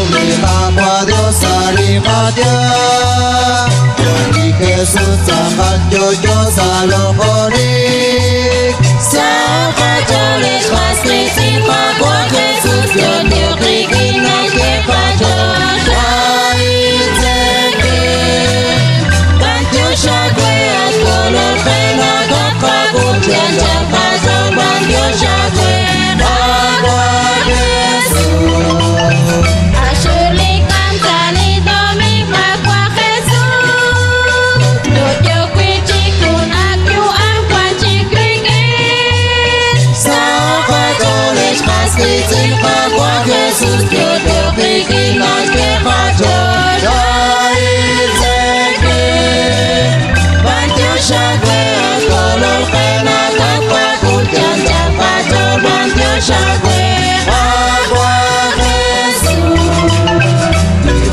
Obliga Dios alimatia y Jesús yo salomonik Sahajoles pasrisin magwa Jesús yo krikina ke pajol Aiteke Bantu shakwe at kolor pena gapa kumtian japazol bantu shakwe Agua Jesús Ashurli kamtani domik magwa Jesús Dojo kwichikun akyu angkwachi krikit Sahajoles pasrisin magwa Jesús yo krikina ke pajol Aiteke Bantu shakwe at kolor pena gapa kumtian japazol bantu shakwe Agua Jesús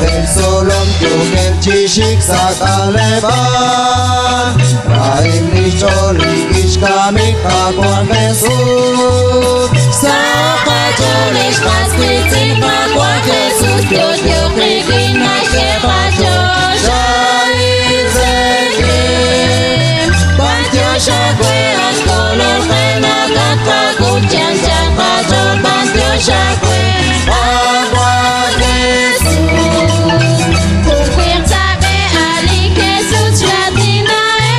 Del solom tukem chishik sakaleban Raim nisholik ishkamik agua Jesús Sahajoles pasrisin magwa Jesús yo krikina ke pajol Aiteke Bantu shakwe at kolor pena gapa kumtian japazol bantu shakwe Agua Jesús Kukwir sabe ali Jesús jatinae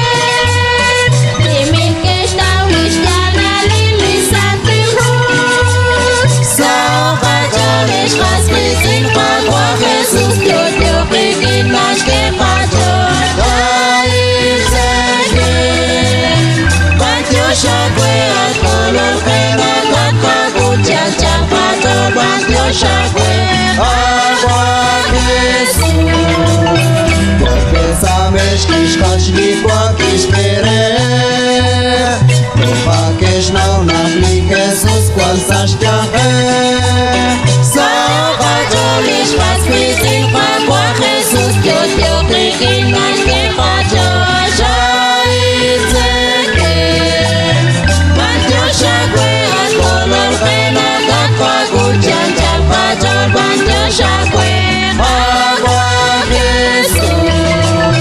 Timin kestaw lishtana lili santrihus Sahajoles pasrisin magwa Jesús yo krikina ke pajol Aiteke Bantu shakwe at kolor pena gapa kumtian japazol bantu shakwe Agua Jesús Porque sabes que estás igual que esperar No paques não na Jesús cual estás que Sahajoles pasrisin magwa Jesús yo krikina ke pajol Aiteke Bantu shakwe at kolor pena gapa kumtian japazol bantu shakwe Agua Jesús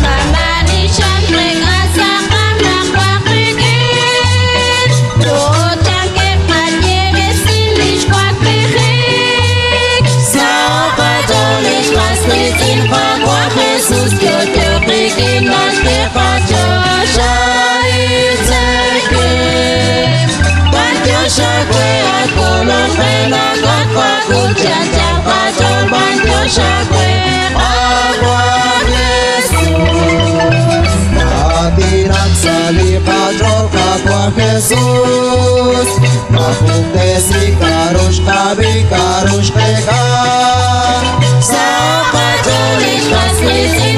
Kamani shantreng asa kamnak wakrikit Dotan ke panyere silish kwakrikik Sahajoles pasrisin magwa Jesús yo krikina ke pajol Aiteke Bantu shakwe at kolor pena gapa kumtian japazol bantu shakwe Agua Jesús Matinak salipajol agua Jesús Maputesi karush pega Sahajoles pasrisin